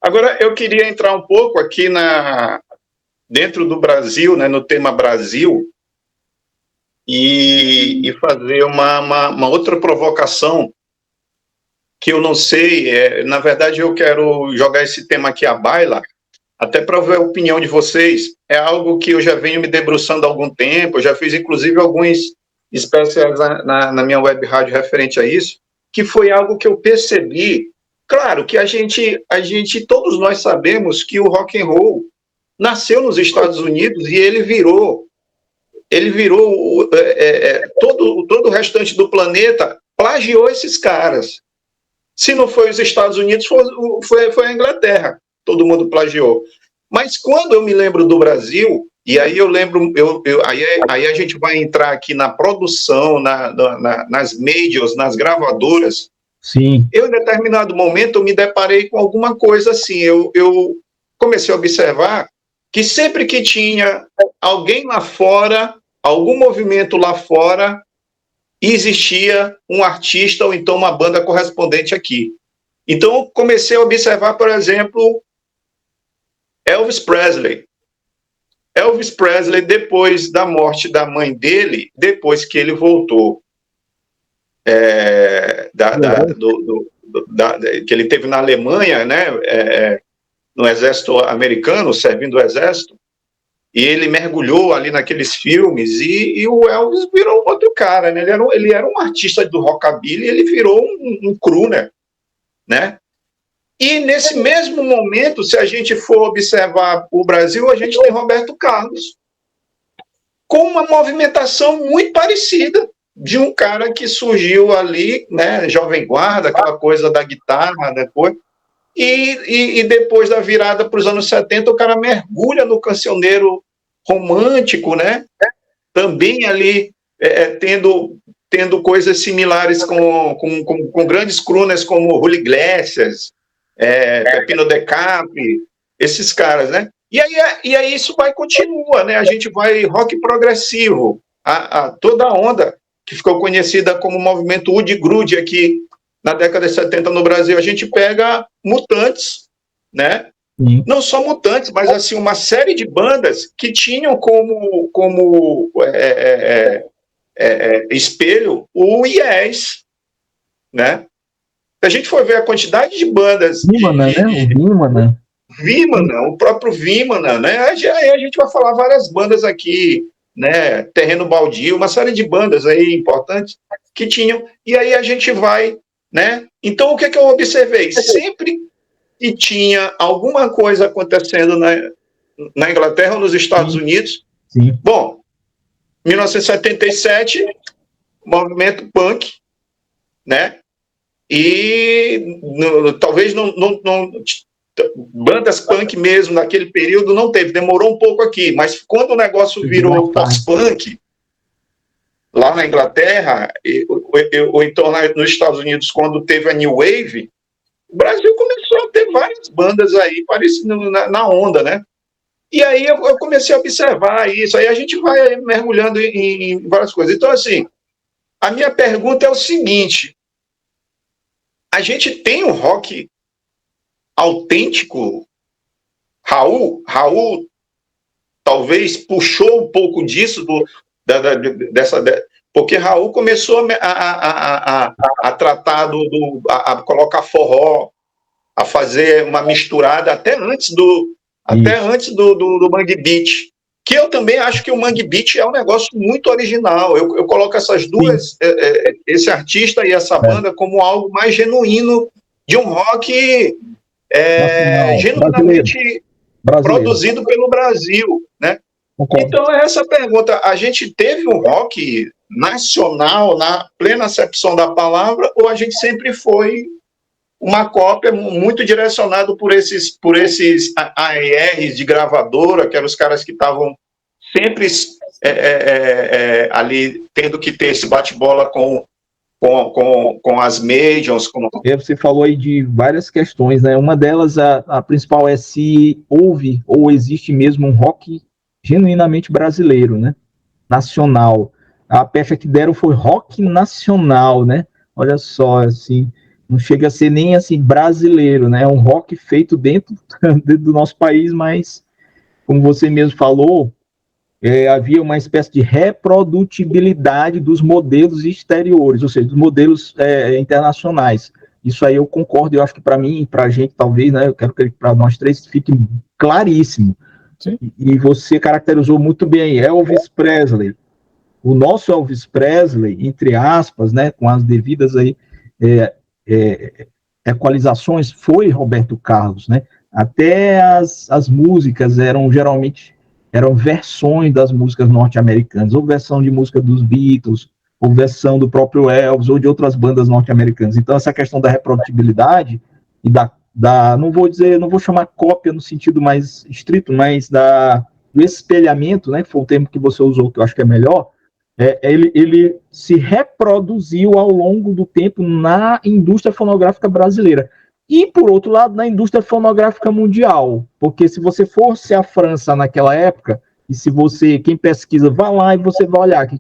Agora, eu queria entrar um pouco aqui dentro do Brasil, né, no tema Brasil, e fazer uma outra provocação que eu não sei, na verdade eu quero jogar esse tema aqui à baila, até para ver a opinião de vocês. É algo que eu já venho me debruçando há algum tempo, eu já fiz inclusive alguns especiais na minha web rádio referente a isso, que foi algo que eu percebi. Claro que todos nós sabemos que o rock and roll nasceu nos Estados Unidos e ele virou todo o restante do planeta plagiou esses caras. Se não foi os Estados Unidos, foi a Inglaterra. Todo mundo plagiou. Mas quando eu me lembro do Brasil, e aí eu lembro, aí a gente vai entrar aqui na produção, nas majors, nas gravadoras. Sim. Eu, em determinado momento, eu me deparei com alguma coisa assim. Eu comecei a observar que sempre que tinha alguém lá fora, algum movimento lá fora, existia um artista ou então uma banda correspondente aqui. Então, eu comecei a observar, por exemplo, Elvis Presley. Elvis Presley, depois da morte da mãe dele, depois que ele voltou, que ele teve na Alemanha, né, no exército americano, servindo o exército, e ele mergulhou ali naqueles filmes, e o Elvis virou outro cara, né? Ele era um artista do rockabilly, ele virou um crooner, né? E nesse mesmo momento, se a gente for observar o Brasil, a gente tem Roberto Carlos, com uma movimentação muito parecida, de um cara que surgiu ali, né, Jovem Guarda, aquela coisa da guitarra, depois, e depois da virada para os anos 70, o cara mergulha no cancioneiro romântico, né? Também ali tendo coisas similares com grandes crooners como Julio Iglesias, Pepino de Capri, esses caras, né? E aí isso continua, né? A gente vai rock progressivo, toda a onda que ficou conhecida como movimento Wood-Grude aqui na década de 70 no Brasil. A gente pega Mutantes, né? Não só Mutantes, mas assim, uma série de bandas que tinham como espelho o Yes, né? Se a gente for ver a quantidade de bandas... Vimana, né? O Vimana. Vimana, o próprio Vimana, né? Aí a gente vai falar várias bandas aqui, né? Terreno Baldio, uma série de bandas aí importantes que tinham, e aí a gente vai, né? Então, o que eu observei? Sempre que tinha alguma coisa acontecendo na Inglaterra ou nos Estados Unidos, Sim. Bom, 1977, movimento punk, né? E talvez não bandas punk mesmo naquele período não teve, demorou um pouco aqui, mas quando o negócio virou post-punk, lá na Inglaterra, ou então nos Estados Unidos, quando teve a New Wave, o Brasil começou a ter várias bandas aí, parecido na onda, né? E aí eu comecei a observar isso, aí a gente vai mergulhando em várias coisas. Então, assim, a minha pergunta é o seguinte: a gente tem um rock autêntico? Raul talvez puxou um pouco disso, porque Raul começou a tratar a colocar forró, a fazer uma misturada até antes do Mangue Beat, que eu também acho que o Mangue Beat é um negócio muito original. Eu coloco essas duas, esse artista e essa banda, como algo mais genuíno de um rock genuinamente produzido pelo Brasil, né? Então, essa pergunta: a gente teve um rock nacional na plena acepção da palavra, ou a gente sempre foi uma cópia muito direcionado por esses ARs de gravadora, que eram os caras que estavam sempre ali tendo que ter esse bate-bola com as majors? Você falou aí de várias questões, né? Uma delas, a principal, é se houve ou existe mesmo um rock genuinamente brasileiro, né? Nacional. A peça que deram foi rock nacional, né? Olha só, assim, não chega a ser nem assim brasileiro, né? É um rock feito dentro do nosso país, mas, como você mesmo falou, havia uma espécie de reprodutibilidade dos modelos exteriores, ou seja, dos modelos internacionais. Isso aí eu concordo, eu acho que para mim, para a gente, talvez, né? Eu quero que para nós três fique claríssimo. Sim. E você caracterizou muito bem Elvis Presley. O nosso Elvis Presley, entre aspas, né, com as devidas aí, equalizações, foi Roberto Carlos, né? Até as músicas geralmente eram versões das músicas norte-americanas, ou versão de música dos Beatles, ou versão do próprio Elvis, ou de outras bandas norte-americanas. Então, essa questão da reprodutibilidade e não vou chamar cópia no sentido mais estrito, mas do espelhamento, né, que foi o termo que você usou, que eu acho que é melhor, ele se reproduziu ao longo do tempo na indústria fonográfica brasileira. E, por outro lado, na indústria fonográfica mundial. Porque se você fosse à França naquela época, e se você, quem pesquisa, vá lá e você vai olhar que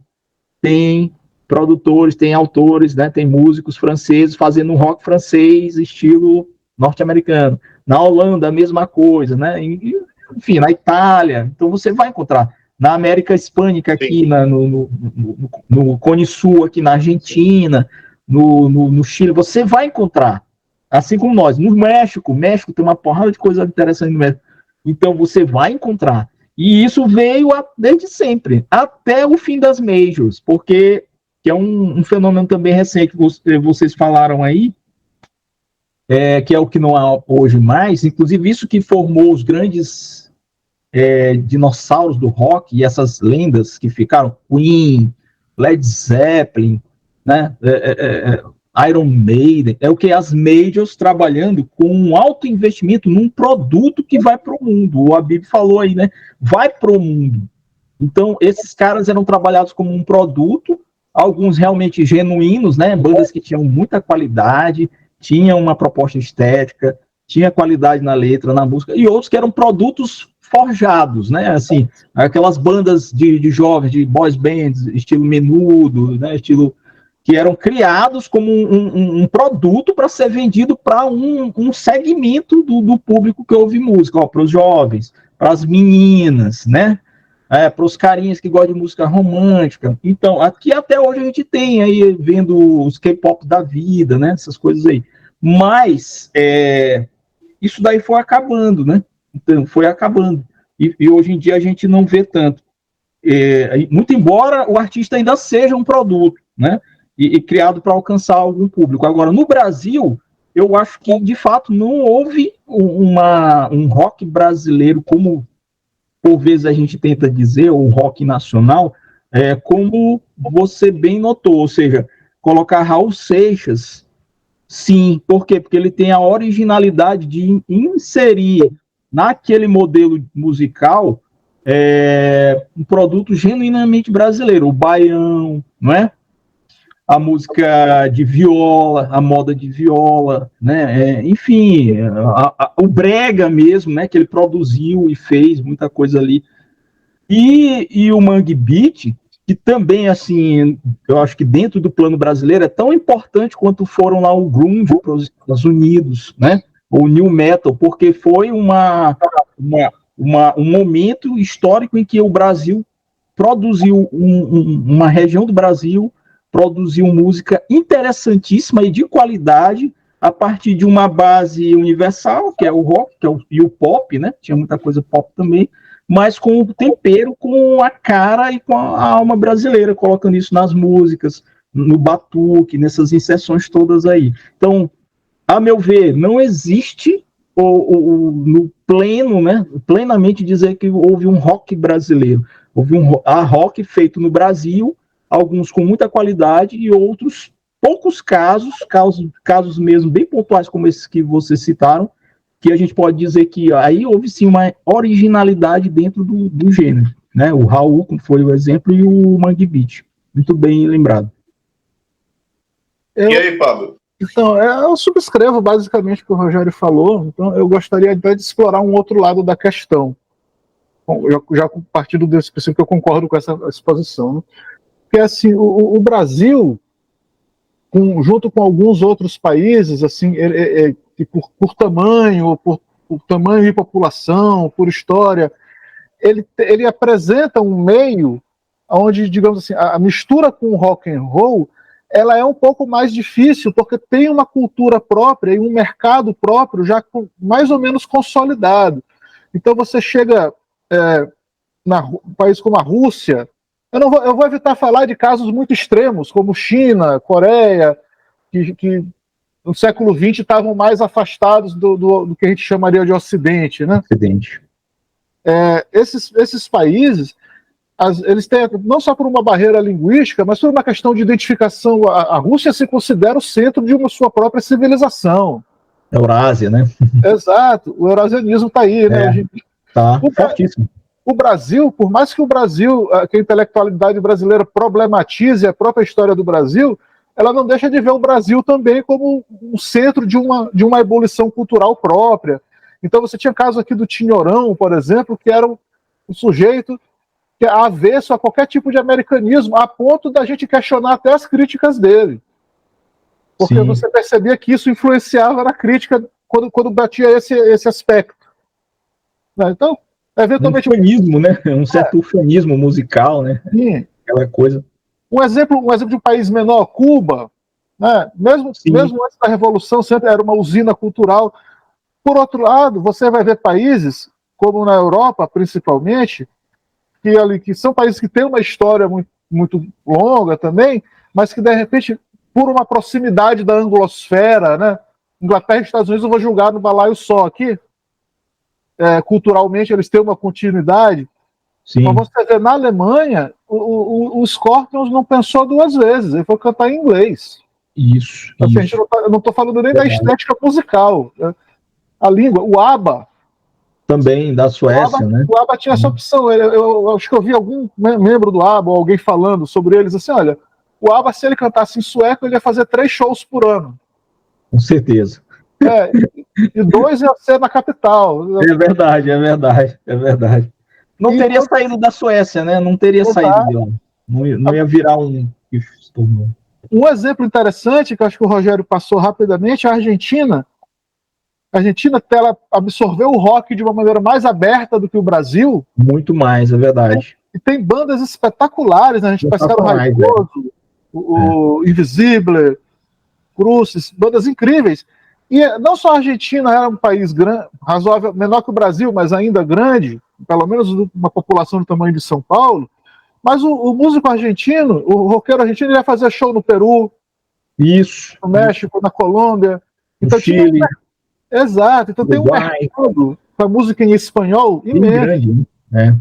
tem produtores, tem autores, né, tem músicos franceses fazendo um rock francês, estilo norte-americano. Na Holanda, a mesma coisa, né? Enfim, na Itália. Então, você vai encontrar. Na América Hispânica, aqui no Cone Sul, aqui na Argentina, no Chile, você vai encontrar, assim como nós. No México tem uma porrada de coisa interessante no México. Então, você vai encontrar. E isso veio desde sempre, até o fim das majors, porque que é um fenômeno também recente que vocês falaram aí, que é o que não há hoje mais, inclusive isso que formou os grandes dinossauros do rock e essas lendas que ficaram, Queen, Led Zeppelin, né, Iron Maiden, é o que as majors trabalhando com um alto investimento num produto que vai para o mundo. O Habib falou aí, né, vai para o mundo. Então, esses caras eram trabalhados como um produto, alguns realmente genuínos, né, bandas que tinham muita qualidade, tinham uma proposta estética, tinha qualidade na letra, na música, e outros que eram produtos forjados, né, assim, aquelas bandas de jovens, de boys bands, estilo Menudo, né, estilo que eram criados como um produto para ser vendido para um segmento do público que ouve música, para os jovens, para as meninas, né, para os carinhas que gostam de música romântica. Então, aqui até hoje a gente tem aí, vendo os K-pop da vida, né, essas coisas aí. Mas isso daí foi acabando, né? Então, foi acabando. E hoje em dia a gente não vê tanto. Muito embora o artista ainda seja um produto, né? E criado para alcançar algum público. Agora, no Brasil, eu acho que, de fato, não houve um rock brasileiro, como por vezes a gente tenta dizer, ou rock nacional, como você bem notou, ou seja, colocar Raul Seixas. Sim, por quê? Porque ele tem a originalidade de inserir naquele modelo musical um produto genuinamente brasileiro, o baião, não é? A música de viola, a moda de viola, né? Enfim, o brega mesmo, né? Que ele produziu e fez muita coisa ali. E o Mangue Beat, que também, assim, eu acho que dentro do plano brasileiro é tão importante quanto foram lá o grunge para os Estados Unidos, né? O new metal, porque foi um momento histórico em que o Brasil produziu, uma região do Brasil produziu música interessantíssima e de qualidade a partir de uma base universal, que é o rock, e o pop, né? Tinha muita coisa pop também, mas com o tempero, com a cara e com a alma brasileira, colocando isso nas músicas, no batuque, nessas inserções todas aí. Então, a meu ver, não existe no pleno, né, plenamente dizer que houve um rock brasileiro. Houve rock feito no Brasil, alguns com muita qualidade e outros, poucos casos mesmo bem pontuais como esses que vocês citaram, que a gente pode dizer que aí houve sim uma originalidade dentro do gênero, né? O Raul, como foi o exemplo, e o Mangue Beat. Muito bem lembrado. E aí, Pablo? Então, eu subscrevo basicamente o que o Rogério falou, então eu gostaria até de explorar um outro lado da questão. Bom, já partindo desse princípio que eu concordo com essa exposição, né? Porque assim, o Brasil, junto com alguns outros países, assim, que por tamanho, por tamanho de população, por história, ele apresenta um meio onde, digamos assim, a mistura com o rock and roll, ela é um pouco mais difícil, porque tem uma cultura própria e um mercado próprio já mais ou menos consolidado. Então você chega um país como a Rússia, eu vou evitar falar de casos muito extremos, como China, Coreia, que no século XX estavam mais afastados do que a gente chamaria de Ocidente, né? Ocidente. Esses países, eles têm, não só por uma barreira linguística, mas por uma questão de identificação. A Rússia se considera o centro de uma sua própria civilização. Eurásia, né? Exato, o eurasianismo está aí, né? Tá fortíssimo. O Brasil, por mais que que a intelectualidade brasileira problematize a própria história do Brasil, ela não deixa de ver o Brasil também como um centro de uma ebulição cultural própria. Então você tinha caso aqui do Tinhorão, por exemplo, que era um sujeito que é avesso a qualquer tipo de americanismo, a ponto da gente questionar até as críticas dele. Porque Sim. Você percebia que isso influenciava na crítica quando batia esse aspecto. Então, eventualmente... Um fanismo, né? Um certo fanismo musical, né? Sim. Aquela coisa. Um exemplo de um país menor, Cuba, né? Mesmo antes da Revolução, sempre era uma usina cultural. Por outro lado, você vai ver países, como na Europa, principalmente, que são países que têm uma história muito, muito longa também, mas que, de repente, por uma proximidade da anglosfera, né? Inglaterra e Estados Unidos eu vou julgar no balaio só aqui, culturalmente eles têm uma continuidade. Sim. Mas você vê, na Alemanha, o Scorpions não pensou duas vezes, ele foi cantar em inglês. Isso. Assim, eu não estou falando nem da estética musical, né? A língua, o ABBA. Também, da Suécia, né? O ABBA tinha essa opção. Eu acho que eu vi algum membro do ABBA, ou alguém falando sobre eles, assim, olha, o ABBA, se ele cantasse em sueco, ele ia fazer 3 shows por ano. Com certeza. E 2 ia ser na capital. É verdade. Não teria saído da Suécia, né? Não teria saído de lá. Não ia virar um... Um exemplo interessante, que eu acho que o Rogério passou rapidamente, é a Argentina. A Argentina, ela absorveu o rock de uma maneira mais aberta do que o Brasil. Muito mais, é verdade. E tem bandas espetaculares, né? A gente pensa o Raigoso, o Invisible, Crucis, bandas incríveis. E não só a Argentina era um país grande, razoável, menor que o Brasil, mas ainda grande, pelo menos uma população do tamanho de São Paulo, mas o músico argentino, o roqueiro argentino, ele ia fazer show no Peru, no México, na Colômbia, então, no Chile. Exato, então tem um mercado com a música em espanhol imenso. Grande, né?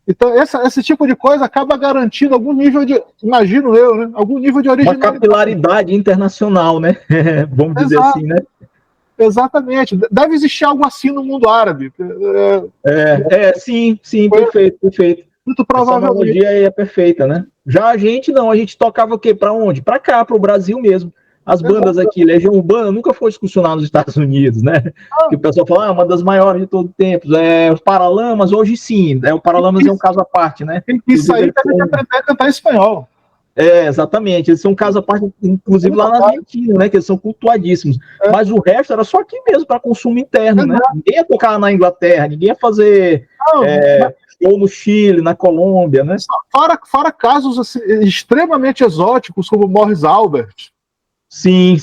Então esse tipo de coisa acaba garantindo algum nível de, imagino eu, né? Algum nível de originalidade. Uma capilaridade internacional, né? Vamos dizer assim, né? Exatamente. Deve existir algo assim no mundo árabe. Sim, perfeito. Muito provavelmente. Essa analogia é perfeita, né? Já a gente tocava o quê? Para onde? Para cá, para o Brasil mesmo. As bandas aqui, Legião Urbana nunca foi excursionar nos Estados Unidos, né? Que o pessoal fala, uma das maiores de todo o tempo. Os Paralamas, hoje sim. O Paralamas é um caso à parte, né? Isso aí deve aprender a cantar espanhol. Exatamente. Eles são um caso à parte, inclusive lá na Argentina, né? Que eles são cultuadíssimos. Mas o resto era só aqui mesmo, para consumo interno, né? Ninguém ia tocar na Inglaterra, ninguém ia fazer show no Chile, na Colômbia, né? Fora casos assim, extremamente exóticos, como Morris Albert. Sim.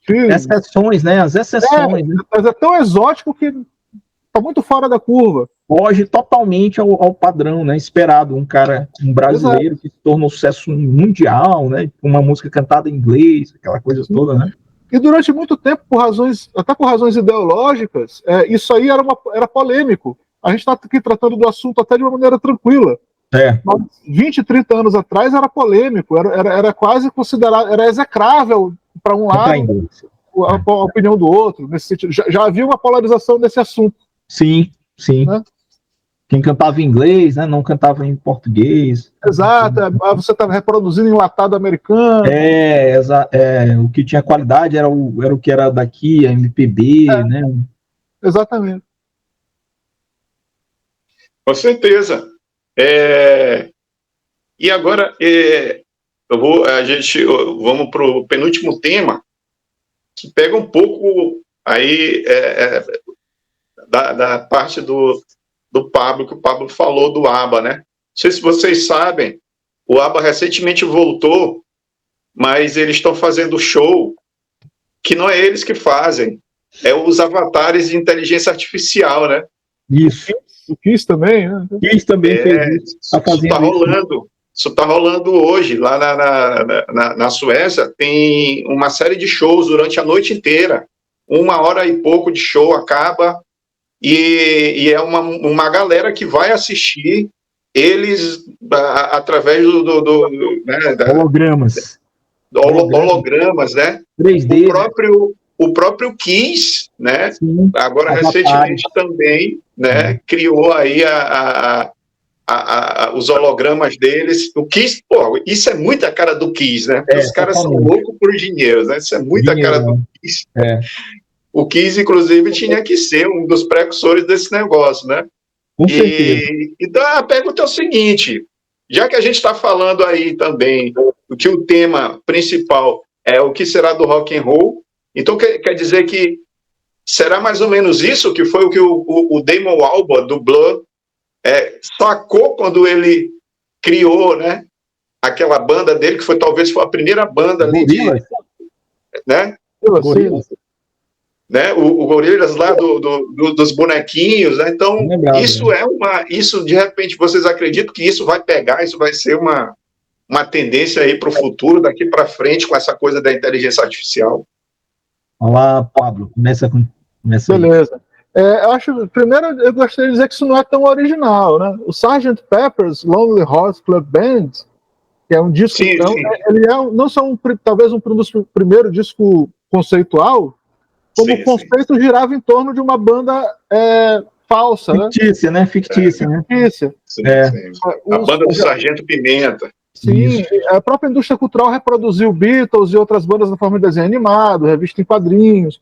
Exceções, né? As exceções. Mas é tão exótico que tá muito fora da curva. Foge totalmente ao padrão, né? Esperado. Um brasileiro que se tornou sucesso mundial, né? Uma música cantada em inglês, aquela coisa toda, né? E durante muito tempo, até por razões ideológicas, isso aí era polêmico. A gente está aqui tratando do assunto até de uma maneira tranquila. Mas 20, 30 anos atrás era polêmico, era quase considerado, era execrável para um lado a opinião do outro, nesse sentido. Já havia uma polarização desse assunto. Sim. Né? Quem cantava em inglês, né, não cantava em português. Exato, você estava reproduzindo enlatado americano. O que tinha qualidade era o que era daqui, a MPB, né? Exatamente. Com certeza. E agora, Vamos para o penúltimo tema, que pega um pouco aí da parte do Pablo, que o Pablo falou do ABBA, né? Não sei se vocês sabem, o ABBA recentemente voltou, mas eles estão fazendo show que não é eles que fazem, é os avatares de inteligência artificial, né? Isso. O Kiss também, né? O Kiss também fez isso. Isso está rolando. Isso está rolando hoje. Lá na Suécia tem uma série de shows durante a noite inteira. 1 hora e pouco de show acaba e é uma galera que vai assistir eles através hologramas. Hologramas, né? 3D. O próprio Kiss, né? Sim, agora recentemente também, né? Criou aí os hologramas deles. O Kiss, pô, isso é muita cara do Kiss, né? Os caras são loucos por dinheiro, né? Isso é muita cara do Kiss. O Kiss, inclusive, tinha que ser um dos precursores desse negócio, né? Com certeza. Então, a pergunta é o seguinte, já que a gente está falando aí também que o tema principal é o que será do rock and roll, então quer dizer que será mais ou menos isso que foi o que o Damon Albarn, do Blur, sacou quando ele criou, né, aquela banda dele, que talvez a primeira banda ali né? Né? O Gorillaz lá dos bonequinhos, né? Então, isso de repente, vocês acreditam que isso vai pegar, isso vai ser uma tendência aí para o futuro, daqui para frente, com essa coisa da inteligência artificial? Olá, Pablo, começa Beleza. Primeiro, eu gostaria de dizer que isso não é tão original, né? O Sgt. Pepper's Lonely Hearts Club Band, que é um disco, ele não só talvez um dos primeiros discos conceitual, como o conceito girava em torno de uma banda falsa, fictícia, né? Fictícia. Sim. A banda do Sargento Pimenta. Sim, a própria indústria cultural reproduziu Beatles e outras bandas na forma de desenho animado, revista em quadrinhos.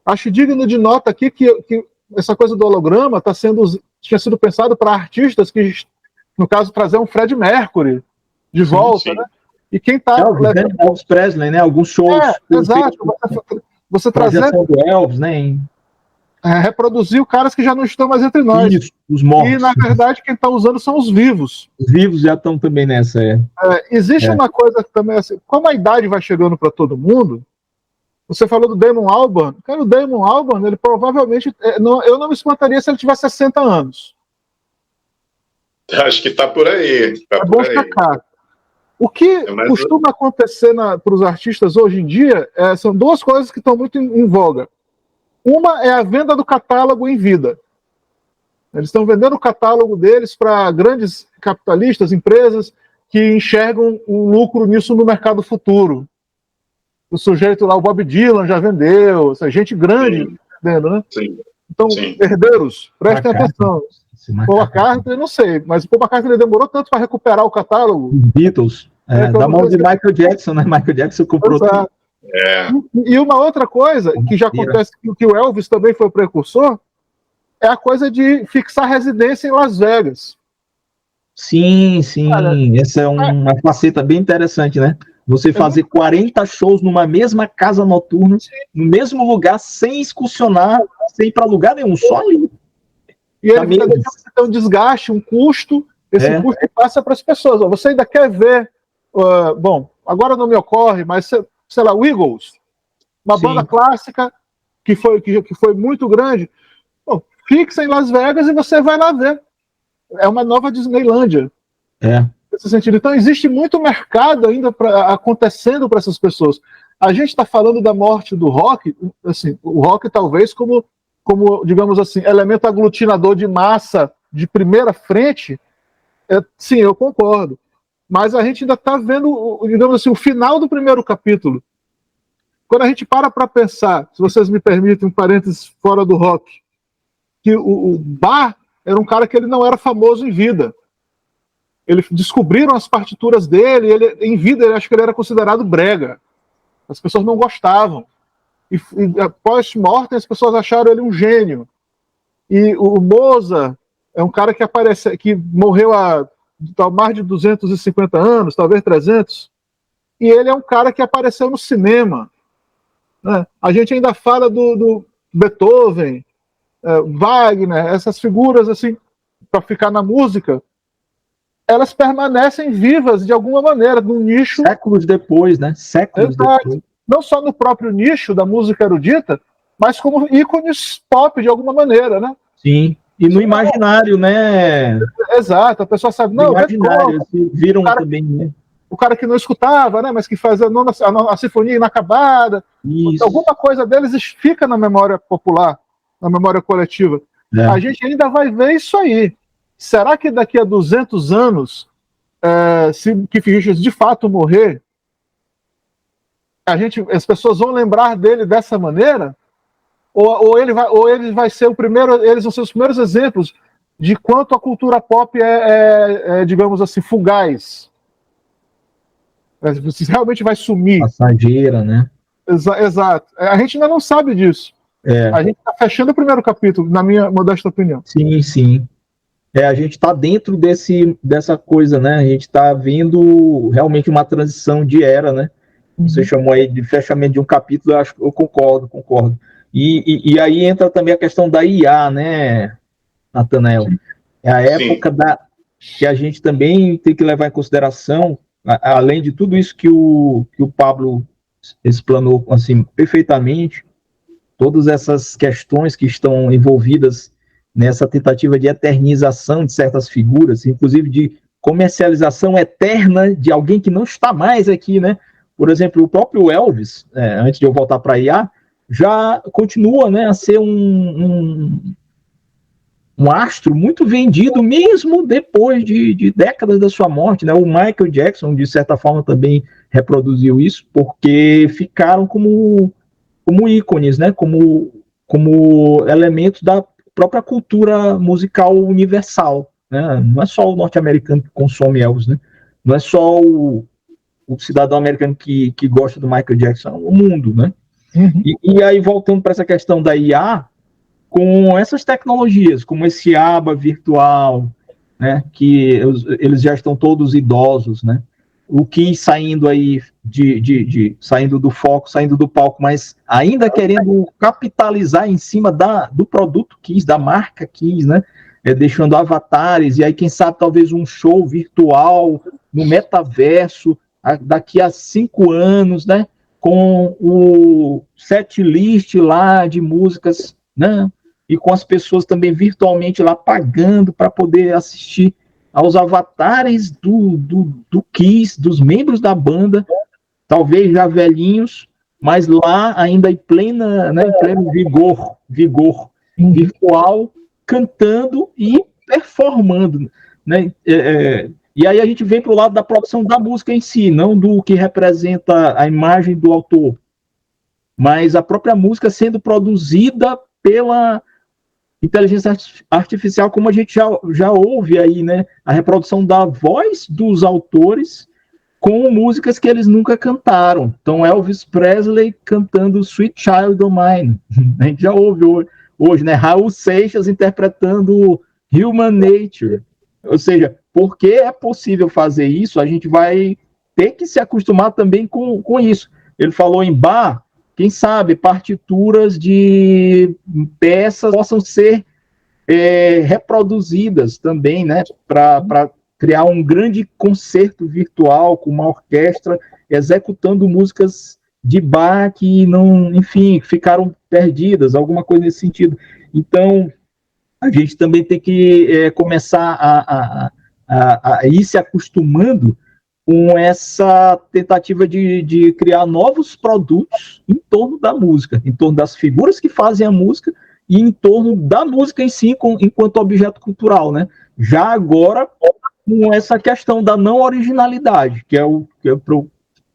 Acho digno de nota aqui que essa coisa do holograma tinha sido pensado para artistas que, no caso, trazer um Fred Mercury de volta, né? E quem está... Elvis Presley, né? Alguns shows... exato. Você trazer... do Elvis, né? Reproduziu caras que já não estão mais entre nós. Isso, os mortos. E, na verdade, quem está usando são os vivos. Os vivos já estão também nessa, existe uma coisa que também, assim, como a idade vai chegando para todo mundo, você falou do Damon Albarn. Cara, o Damon Albarn, ele provavelmente... eu não me espantaria se ele tivesse 60 anos. Acho que está por aí. Bom destacar. O que costuma acontecer para os artistas hoje em dia são duas coisas que estão muito em voga. Uma é a venda do catálogo em vida. Eles estão vendendo o catálogo deles para grandes capitalistas, empresas que enxergam um lucro nisso no mercado futuro. O sujeito lá, o Bob Dylan, já vendeu, gente grande vendendo, né? Sim. Então, herdeiros, prestem atenção. Paul McCartney, não sei, mas o Paul McCartney demorou tanto para recuperar o catálogo. Beatles, da mão de Michael Jackson, né? Michael Jackson comprou tudo. E uma outra coisa que já acontece, que o Elvis também foi o precursor, é a coisa de fixar residência em Las Vegas. Sim. Essa é uma faceta bem interessante, né? Você fazer 40 shows numa mesma casa noturna, no mesmo lugar, sem excursionar, sem ir para lugar nenhum, só ali. E ele tem um desgaste, um custo, esse custo passa para as pessoas. Você ainda quer ver, bom, agora não me ocorre, mas, sei lá, o Eagles, uma banda clássica que foi muito grande, fixa em Las Vegas e você vai lá ver. É uma nova Disneylândia. Nesse sentido. Então, existe muito mercado ainda acontecendo para essas pessoas. A gente está falando da morte do rock, assim, o rock talvez como, digamos assim, elemento aglutinador de massa de primeira frente, sim, eu concordo. Mas a gente ainda está vendo, digamos assim, o final do primeiro capítulo. Quando a gente para pensar, se vocês me permitem, um parênteses fora do rock, que o Bach era um cara que ele não era famoso em vida. Descobriram as partituras dele, em vida, acho que ele era considerado brega. As pessoas não gostavam. E após morte, as pessoas acharam ele um gênio. E o Mozart é um cara que morreu há mais de 250 anos, talvez 300, e ele é um cara que apareceu no cinema, né? A gente ainda fala do Beethoven, Wagner, essas figuras assim, para ficar na música, elas permanecem vivas de alguma maneira, num nicho. Séculos depois, né? Séculos depois. Não só no próprio nicho da música erudita, mas como ícones pop de alguma maneira, né? Sim, e no imaginário, né? Exato, a pessoa sabe, No não, imaginário, assim, viram cara, também, né? o cara que não escutava, né? Mas que faz a sinfonia inacabada, Isso. alguma coisa deles fica na memória popular, na memória coletiva. A gente ainda vai ver isso aí. Será que daqui a 200 anos, se Keith Richards de fato morrer, as pessoas vão lembrar dele dessa maneira? Ou ele vai ser o primeiro, eles vão ser os primeiros exemplos de quanto a cultura pop digamos assim, fugaz. Se realmente vai sumir. Passageira, né? Exato. A gente ainda não sabe disso. A gente está fechando o primeiro capítulo, na minha modesta opinião. Sim, sim. A gente está dentro dessa coisa, né? A gente está vendo realmente uma transição de era, né? Você chamou aí de fechamento de um capítulo, eu concordo. E aí entra também a questão da IA, né, Natanael? É a época que a gente também tem que levar em consideração, além de tudo isso que o Pablo explanou assim, perfeitamente, todas essas questões que estão envolvidas nessa tentativa de eternização de certas figuras, inclusive de comercialização eterna de alguém que não está mais aqui, né? Por exemplo, o próprio Elvis, antes de eu voltar para a IA, já continua, né, a ser um astro muito vendido, mesmo depois de décadas da sua morte, né? O Michael Jackson, de certa forma, também reproduziu isso, porque ficaram como ícones, né? Como elementos da própria cultura musical universal, né? Não é só o norte-americano que consome Elvis, né? Não é só o cidadão americano que gosta do Michael Jackson, é o mundo, né? E aí, voltando para essa questão da IA, com essas tecnologias, como esse ABA virtual, né, que eles já estão todos idosos, né? O Kiss saindo aí saindo do foco, saindo do palco, mas ainda querendo capitalizar em cima do produto Kiss, da marca Kiss, né? Deixando avatares, e aí quem sabe talvez um show virtual no metaverso daqui a 5 anos, né? Com o set list lá de músicas, né? E com as pessoas também virtualmente lá pagando para poder assistir aos avatares do Kiss, dos membros da banda, talvez já velhinhos, mas lá ainda em pleno vigor virtual, cantando e performando, né? E aí a gente vem para o lado da produção da música em si, não do que representa a imagem do autor, mas a própria música sendo produzida pela inteligência artificial, como a gente já ouve aí, né? A reprodução da voz dos autores com músicas que eles nunca cantaram. Então, Elvis Presley cantando Sweet Child O' Mine. A gente já ouve hoje, né? Raul Seixas interpretando Human Nature. Ou seja, porque é possível fazer isso, a gente vai ter que se acostumar também com isso. Ele falou em Bach, quem sabe partituras de peças possam ser reproduzidas também, né, para criar um grande concerto virtual com uma orquestra executando músicas de Bach que não, enfim, ficaram perdidas, alguma coisa nesse sentido. Então, a gente também tem que começar a ir se acostumando com essa tentativa de criar novos produtos em torno da música, em torno das figuras que fazem a música e em torno da música em si, enquanto objeto cultural, né? Já agora, com essa questão da não originalidade, que é para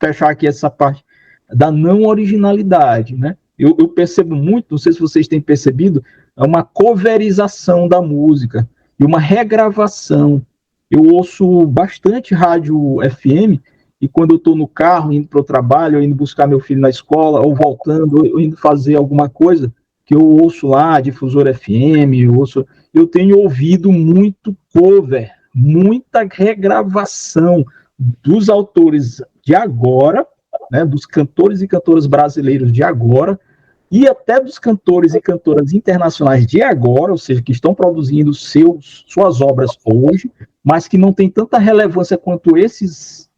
fechar aqui essa parte, da não originalidade, né? Eu percebo muito, não sei se vocês têm percebido, é uma coverização da música e uma regravação. Eu ouço bastante rádio FM e quando eu estou no carro, indo para o trabalho, ou indo buscar meu filho na escola, ou voltando, ou indo fazer alguma coisa, que eu ouço lá, Difusor FM, eu tenho ouvido muito cover muita regravação dos autores de agora, né, dos cantores e cantoras brasileiros de agora, e até dos cantores e cantoras internacionais de agora, ou seja, que estão produzindo suas obras hoje, mas que não tem tanta relevância quanto esses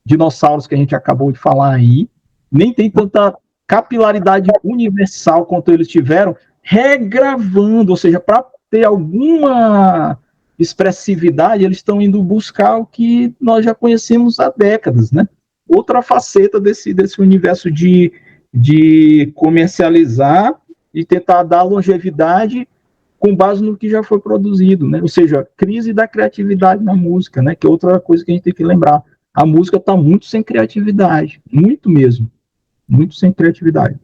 dinossauros que a gente acabou de falar aí, nem tem tanta capilaridade universal quanto eles tiveram, regravando, ou seja, para ter alguma expressividade, eles estão indo buscar o que nós já conhecemos há décadas, né? Outra faceta desse universo de comercializar e tentar dar longevidade com base no que já foi produzido, né? Ou seja, crise da criatividade na música, né? Que é outra coisa que a gente tem que lembrar. A música está muito sem criatividade, muito mesmo, muito sem criatividade.